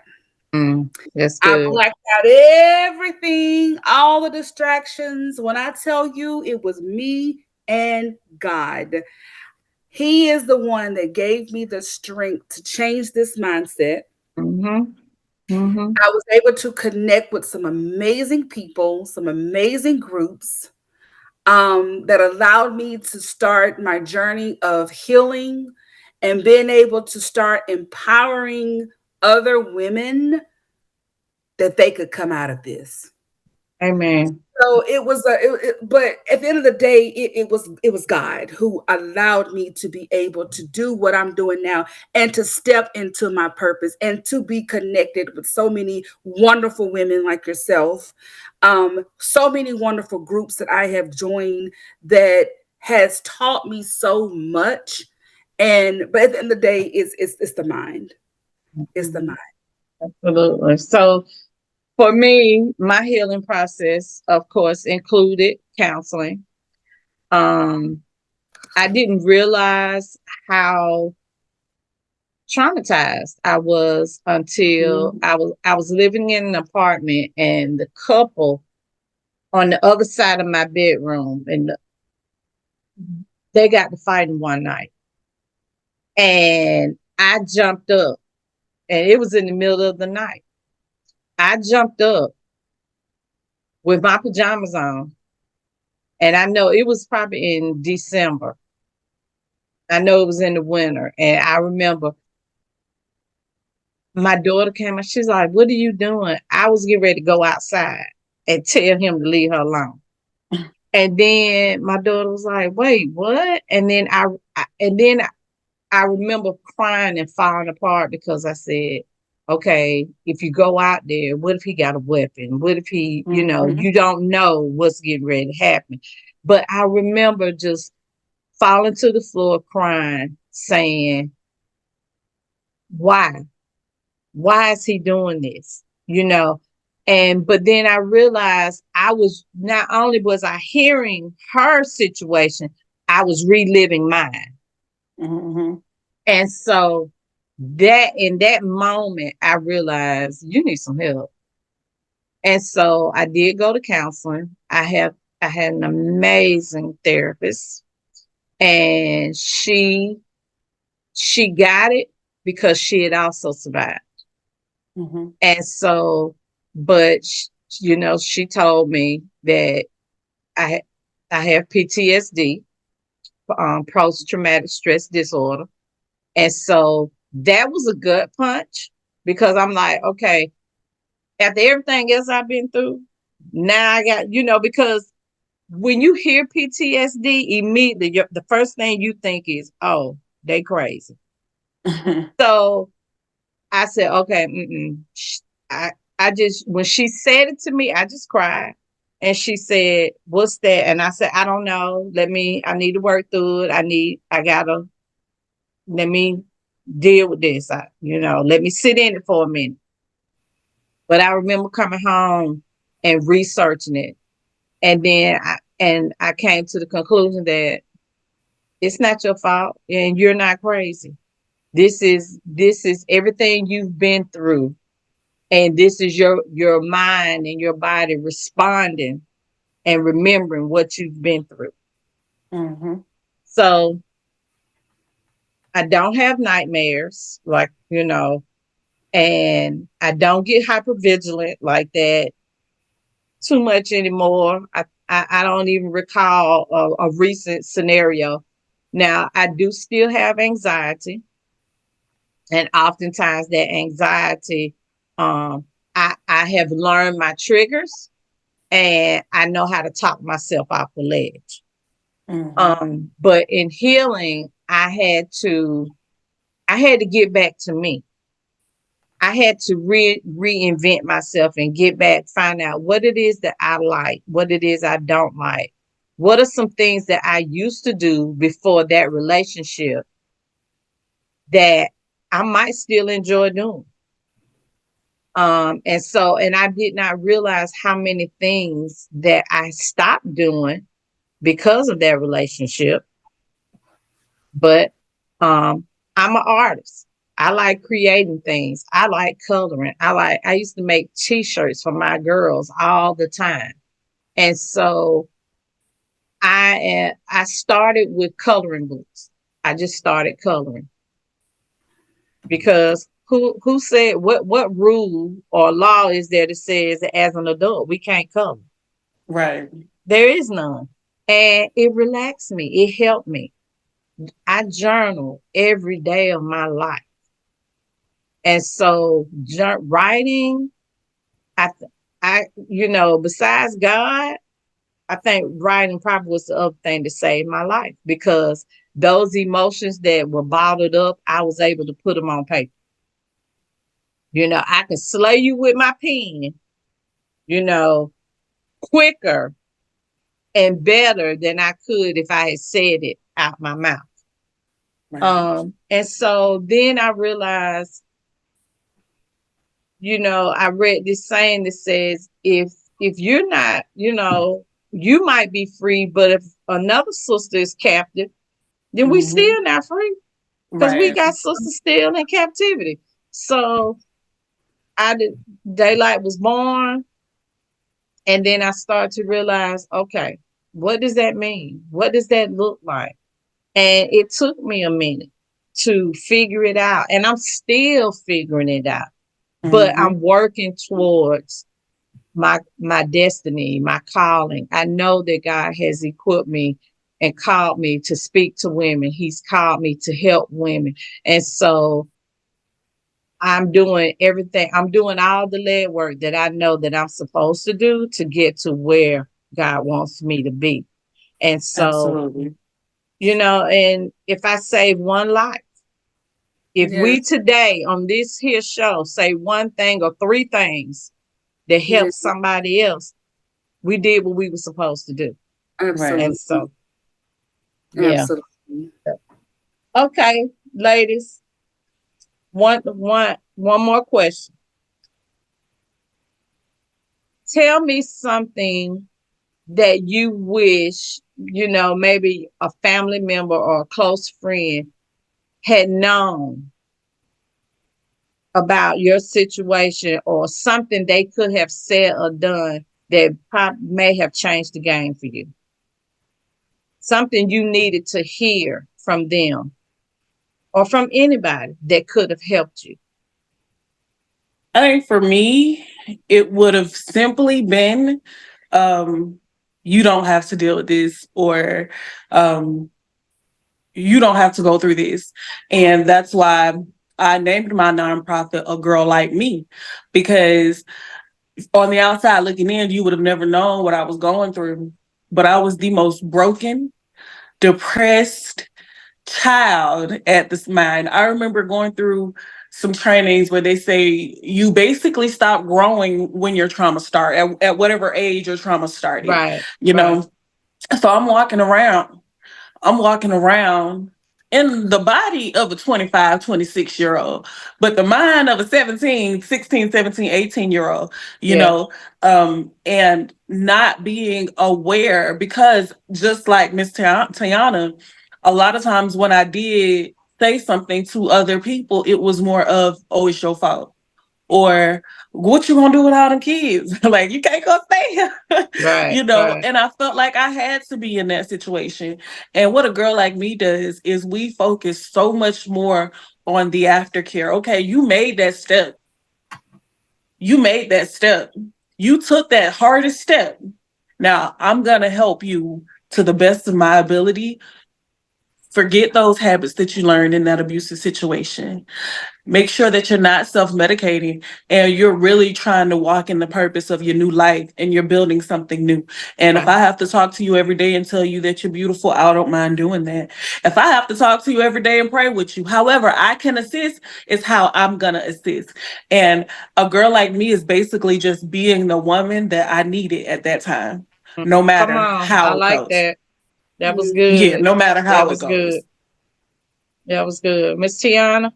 A: That's
C: I
A: good.
C: blacked out everything, all the distractions. When I tell you, it was me and God. He is the one that gave me the strength to change this mindset.
A: Mm-hmm. Mm-hmm.
C: I was able to connect with some amazing people, some amazing groups that allowed me to start my journey of healing and being able to start empowering other women that they could come out of this.
A: Amen.
C: So it was but at the end of the day, it was God who allowed me to be able to do what I'm doing now and to step into my purpose and to be connected with so many wonderful women like yourself, so many wonderful groups that I have joined that has taught me so much. And but at the end of the day, it's the mind. It's the
A: Mhm.
C: mind.
A: Absolutely. So for me, my healing process, of course, included counseling. Um, I didn't realize how traumatized I was until
C: Mhm.
A: I was living in an apartment, and the couple on the other side of my bedroom, and they got to fighting one night, and I jumped up, and it was in the middle of the night. I jumped up with my pajamas on, and I know it was probably in December. I know it was in the winter, and I remember my daughter came and she's like, "What are you doing?" I was getting ready to go outside and tell him to leave her alone. And then my daughter was like, "Wait, what?" And then I remember crying and falling apart because I said, "Okay, if you go out there, what if he got a weapon? What if he,
B: Mhm.
A: you don't know what's getting ready to happen." But I remember just falling to the floor crying, saying, "Why? Why is he doing this?" And but then I realized I was not only was I hearing her situation, I was reliving mine.
B: Mhm.
A: And so that in that moment I realized you need some help. And so I did go to counseling. I had an amazing therapist, and she got it because she had also survived.
B: Mhm.
A: And so, but she told me that I I have PTSD, post traumatic stress disorder, and so that was a gut punch because I'm like, okay, after everything else I've been through, now I got because when you hear PTSD, immediately the first thing you think is, oh, they crazy.
B: Mhm.
A: So I said, okay, I, I just, when she said it to me, I just cried. And she said, what's that? And I said, I don't know. I need to work through it. Let me deal with this. Let me sit in it for a minute. But I remember coming home and researching it. And I came to the conclusion that it's not your fault and you're not crazy. This is everything you've been through, and this is your mind and your body responding and remembering what you've been through.
B: Mhm.
A: So I don't have nightmares, like, and I don't get hypervigilant like that too much anymore. I don't even recall a recent scenario. Now I do still have anxiety, And oftentimes that anxiety, um, I have learned my triggers and I know how to talk myself off the ledge.
B: Mm-hmm.
A: But in healing, I had to get back to me. I had to reinvent myself and get back, find out what it is that I like, what it is I don't like. What are some things that I used to do before that relationship that I might still enjoy doing? And I did not realize how many things that I stopped doing because of that relationship. But um, I'm an artist. I like creating things. I like coloring. I used to make t-shirts for my girls all the time. And so I started with coloring books. I just started coloring because who said what rule or law is there that says that as an adult we can't color?
B: Right.
A: There is none. And it relaxed me. It helped me. I journal every day of my life. And so writing, I, besides God, I think writing probably was the other thing to save my life because those emotions that were bottled up, I was able to put them on paper. I could slay you with my pen, you know, quicker and better than I could if I had said it out my mouth.
B: Right.
A: And so then I realized, I read this saying that says if you're not, you might be free, but if another sister is captive, then we
B: Mm-hmm.
A: still not free because we
B: Right.
A: got sisters still in captivity. So I did daylight was born, and then I started to realize, okay, what does that mean? What does that look like? And it took me a minute to figure it out, and I'm still figuring it out. But
B: Mm-hmm.
A: I'm working towards my destiny, my calling. I know that God has equipped me and called me to speak to women. He's called me to help women. And so I'm doing everything. I'm doing all the lead work that I know that I'm supposed to do to get to where God wants me to be. And so,
B: Absolutely.
A: and if I save one life, if we
C: Yes.
A: today on this here show say one thing or three things that
C: Yeah.
A: help somebody else, we did what we were supposed to do.
B: Right.
A: And
C: Absolutely.
A: so, yeah.
C: Absolutely.
A: Okay, ladies, one more question. Tell me something that you wish, maybe a family member or a close friend had known about your situation or something they could have said or done that may have changed the game for you. Something you needed to hear from them or from anybody that could have helped you.
B: I think for me, it would have simply been, um, you don't have to deal with this, or um, you don't have to go through this. And that's why I named my nonprofit A Girl Like Me, because on the outside looking in, you would have never known what I was going through. But I was the most broken, depressed child at this mind. I remember going through some trainings where they say you basically stop growing when your trauma start at whatever age your trauma started,
A: Right,
B: you
A: right,
B: know. So I'm walking around in the body of a 25, 26 year old, but the mind of a 17, 16, 17, 18 year old, you
A: yeah,
B: know, and not being aware because just like Miss Tayana, a lot of times when I did say something to other people, it was more of, oh, it's your fault. Or what you gonna do with all them kids? Like you can't go stay here,
A: right, right,
B: And I felt like I had to be in that situation. And what a girl like me does is we focus so much more on the aftercare. Okay, you made that step. You made that step. You took that hardest step. Now I'm gonna help you to the best of my ability Forget those habits that you learned in that abusive situation. Make sure that you're not self-medicating and you're really trying to walk in the purpose of your new life and you're building something new. And if
A: Right.
B: I have to talk to you every day and tell you that you're beautiful, I don't mind doing that. If I have to talk to you every day and pray with you, however I can assist is how I'm gonna assist. And a girl like me is basically just being the woman that I needed at that time, no
A: Come
B: matter
A: on. I
B: how it
A: like
B: goes.
A: that. That was
C: Mhm.
B: Yeah,
A: good.
B: no matter
A: That
B: how it
A: was good.
B: goes.
A: That was good. Miss Tiana?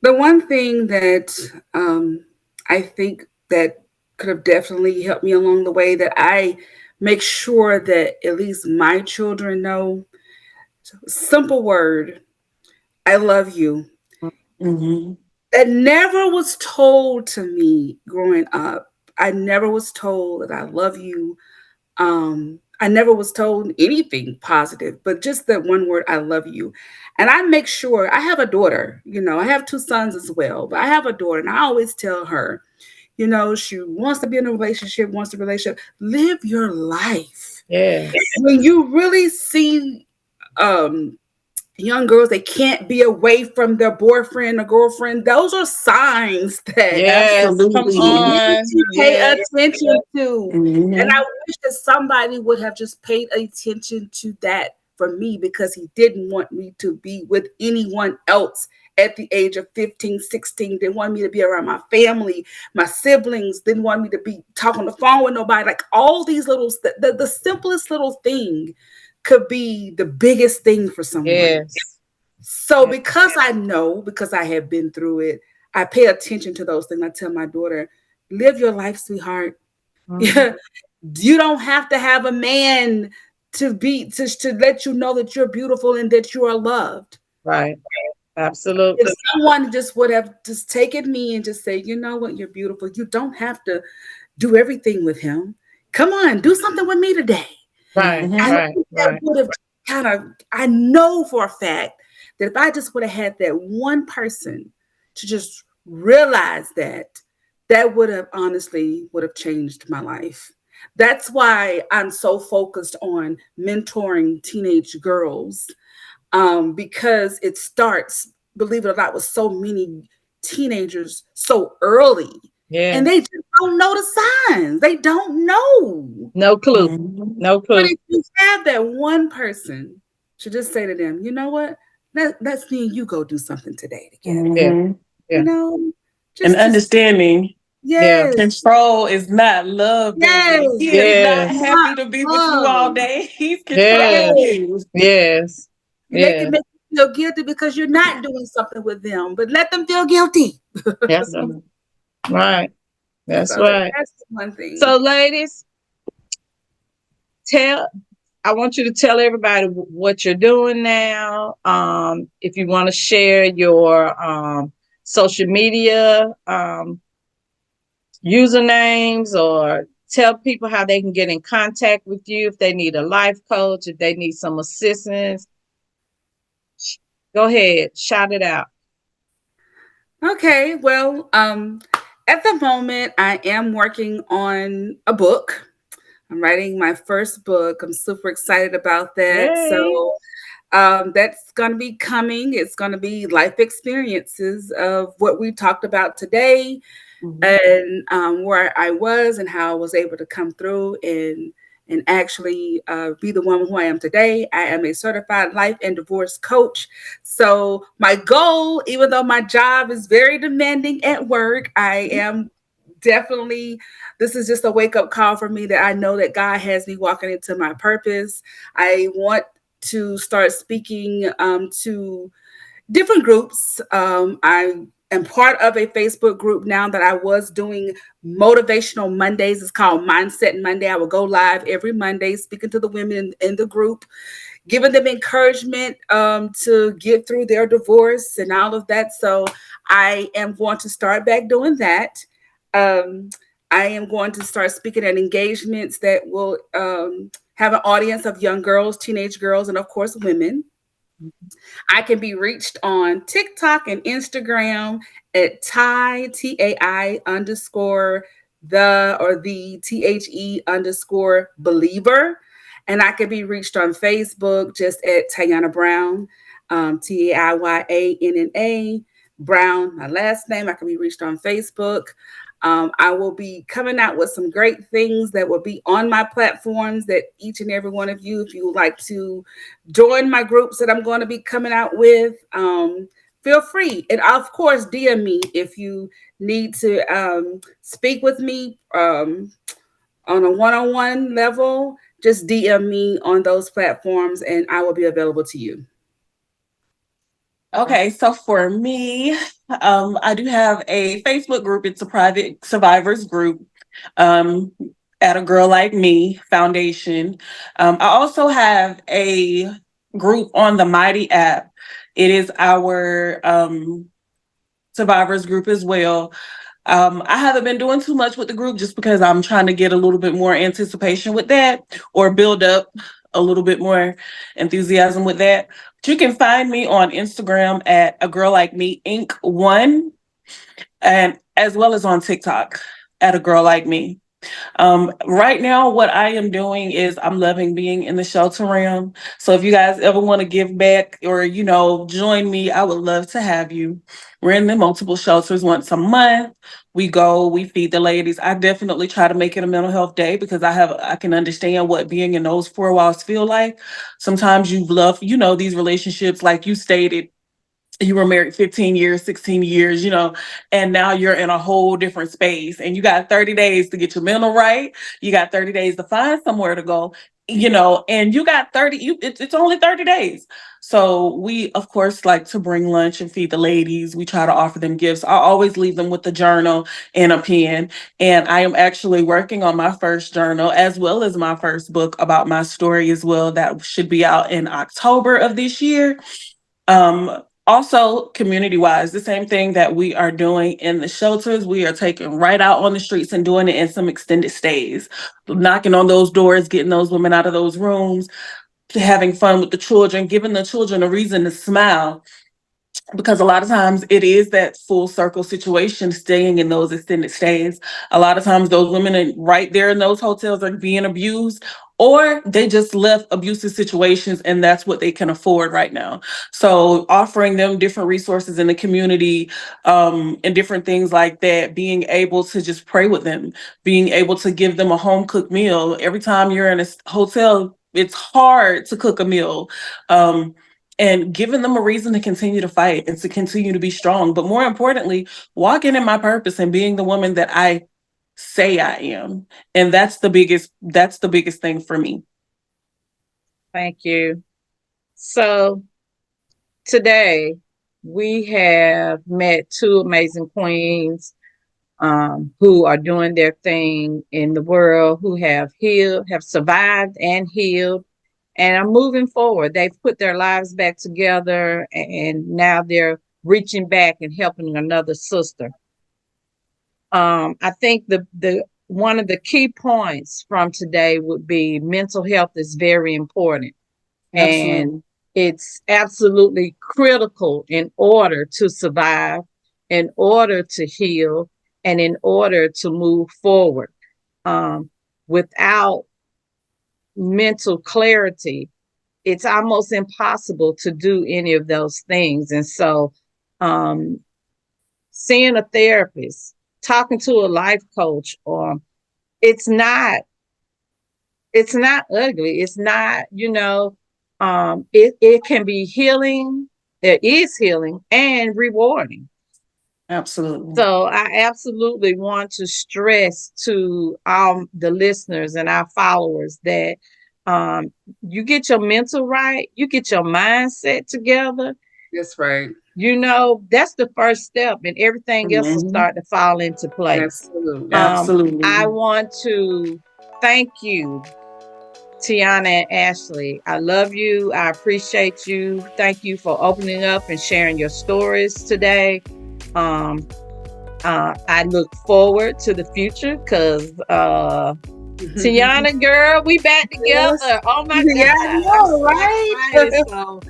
C: The one thing that I think that could have definitely helped me along the way, that I make sure that at least my children know, simple word, I love you.
B: Hmm.
C: That never was told to me growing up. I never was told that I love you. I never was told anything positive, but just that one word, I love you. And I make sure, I have a daughter, I have two sons as well, but I have a daughter, and I always tell her, she wants to be in a relationship, wants a relationship. Live your life.
A: Yes.
C: When you really see um, young girls, they can't be away from their boyfriend or girlfriend, those are signs that
A: Yes. Come
C: you
B: Absolutely.
C: need
A: on.
C: to pay
A: Yes.
C: attention to. And I
B: Hmm.
C: wish that somebody would have just paid attention to that for me, because he didn't want me to be with anyone else at the age of 15, 16. Didn't want me to be around my family, my siblings, didn't want me to be talking on the phone with nobody. Like all these little, the simplest little thing could be the biggest thing for someone.
A: Yes.
C: So
A: Yes.
C: because I know, because I have been through it, I pay attention to those things. I tell my daughter, live your life, sweetheart.
A: Mhm.
C: Yeah. You don't have to have a man to let you know that you're beautiful and that you are loved.
A: Right.
C: If
A: Absolutely.
C: someone just would have just taken me and just say, you know what, you're beautiful. You don't have to do everything with him. Come on, do something with me today.
A: Right.
C: I
B: Hmm.
A: Right.
C: think that
A: Right.
C: would have I know for a fact that if I just would have had that one person to just realize that, that would have honestly would have changed my life. That's why I'm so focused on mentoring teenage girls, because it starts, believe it or not, with so many teenagers so early, and they
A: Yes.
C: just don't know the signs. They don't know.
A: No clue.
B: Hmm.
A: No
C: But
A: clue.
C: if you have that one person to just say to them, you know what? Let's me and you go do something today together.
A: Yeah.
B: Hmm.
C: You
A: Yeah.
C: know,
B: And
C: just
B: understanding
A: Yeah.
C: yes,
B: control is not love, baby.
C: yes.
B: He is
C: It's
B: not
A: Yes.
C: not
B: happy to be with you all
C: love.
B: day. He's controlling
A: Yes.
C: Yes.
B: you.
A: Yes.
C: And they can
A: Yes.
C: make you feel guilty because you're not doing something with them, but let them feel guilty.
A: That's
B: Mhm.
A: right. That's
C: So
A: right.
C: that's one thing.
A: So, ladies, tell I want you to tell everybody what you're doing now. If you want to share your social media usernames, or tell people how they can get in contact with you if they need a life coach, if they need some assistance. Go ahead, shout it out.
C: Okay, well, at the moment, I am working on a book. I'm writing my first book. I'm super excited about that.
A: Yay.
C: So that's going to be coming. It's going to be life experiences of what we talked about today,
B: Mhm.
C: and where I was and how I was able to come through and actually be the woman who I am today. I am a certified life and divorce coach. So my goal, even though my job is very demanding at work, I am definitely, this is just a wake up call for me that I know that God has me walking into my purpose. I want to start speaking to different groups. I am part of a Facebook group now that I was doing motivational Mondays. It's called Mindset Monday. I will go live every Monday speaking to the women in the group, giving them encouragement to get through their divorce and all of that. So I am going to start back doing that. Um, I am going to start speaking at engagements that will have an audience of young girls, teenage girls, and of course, women. I can be reached on TikTok and Instagram at Tai underscore the or the THE underscore believer. And I can be reached on Facebook just at Taiyanna Brown, Taiyanna Brown, my last name. I can be reached on Facebook. I will be coming out with some great things that will be on my platforms that each and every one of you, if you would like to join my groups that I'm going to be coming out with, feel free. And of course, DM me if you need to speak with me on a one on one level. Just DM me on those platforms and I will be available to you.
B: Okay, so for me, I do have a Facebook group. It's a private survivors group, um, at A Girl Like Me Foundation. I also have a group on the Mighty app. It is our survivors group as well. I haven't been doing too much with the group just because I'm trying to get a little bit more anticipation with that, or build up a little bit more enthusiasm with that. But you can find me on Instagram at A Girl Like Me Inc. One, and as well as on TikTok at A Girl Like Me. Right now, what I am doing is I'm loving being in the shelter realm. So if you guys ever want to give back or, join me, I would love to have you. We're in the multiple shelters once a month. We go, we feed the ladies. I definitely try to make it a mental health day because I can understand what being in those four walls feel like. Sometimes you love, these relationships, like you stated, you were married 15 years, 16 years, and now you're in a whole different space and you got 30 days to get your mental right. You got 30 days to find somewhere to go, and you got it's only 30 days. So we, of course, like to bring lunch and feed the ladies. We try to offer them gifts. I always leave them with a journal and a pen. And I am actually working on my first journal as well as my first book about my story as well. That should be out in October of this year. Also, community wise, the same thing that we are doing in the shelters, we are taking right out on the streets and doing it in some extended stays, knocking on those doors, getting those women out of those rooms, having fun with the children, giving the children a reason to smile, because a lot of times it is that full circle situation, staying in those extended stays. A lot of times those women are right there in those hotels are being abused, or they just left abusive situations and that's what they can afford right now. So offering them different resources in the community, and different things like that, being able to just pray with them, being able to give them a home cooked meal. Every time you're in a hotel, it's hard to cook a meal. And giving them a reason to continue to fight and to continue to be strong. But more importantly, walking in my purpose and being the woman that I say I am. And that's the biggest thing for me.
A: Thank you. So today we have met two amazing queens who are doing their thing in the world, who have healed, have survived and healed, and are moving forward. They've put their lives back together, and now they're reaching back and helping another sister. I think the one of the key points from today would be mental health is very important, and
B: Absolutely.
A: it's absolutely critical in order to survive, in order to heal, and in order to move forward. Without mental clarity, it's almost impossible to do any of those things. And so, um, seeing a therapist, talking to a life coach, or it's not it's not ugly. It's not, it can be healing. There is healing and rewarding.
B: Absolutely.
A: So I absolutely want to stress to the listeners and our followers that um, you get your mental right, you get your mindset together.
C: That's right.
A: That's the first step, and everything else will
B: Mhm.
A: start to fall into place.
C: Absolutely.
A: I
B: Absolutely.
A: want to thank you, Taiyanna and Ashley. I love you. I appreciate you. Thank you for opening up and sharing your stories today. Um, I look forward to the future because Taiyanna, girl, we back
C: Yes.
A: together. Oh my
C: Yeah, I
A: God. I'm
C: know,
A: so
C: right?
A: excited. So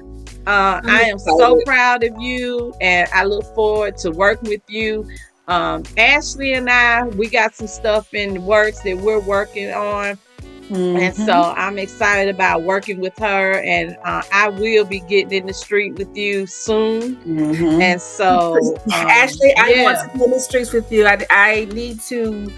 C: I'm
A: I am so
C: excited.
A: proud of you and I look forward to working with you. Ashley and I, we got some stuff in the works that we're working on. And
B: Mm-hmm.
A: so I'm excited about working with her, and I will be getting in the street with you soon.
B: Mm-hmm.
A: And so,
C: Ashley, I want
A: yeah,
C: to be in the streets with you. I need to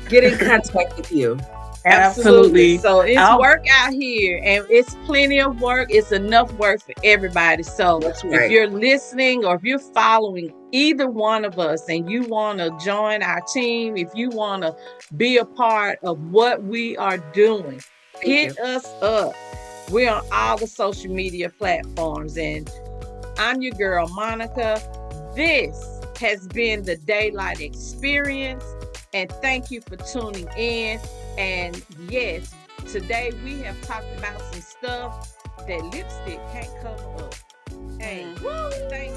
C: get in contact with you.
A: absolutely.
B: Absolutely.
A: So it's
B: I'll
A: work out here, and it's plenty of work. It's enough work for everybody. So
C: That's
A: if
C: right.
A: you're listening or if you're following either one of us and you want to join our team, if you want to be a part of what we are doing,
C: Thank
A: hit
C: you.
A: us up. We're on all the social media platforms, and I'm your girl, Monica. This has been the Daylight Experience, and thank you for tuning in. And yes, today we have talked about some stuff that lipstick can't cover up. Hey,
B: Mhm.
A: thanks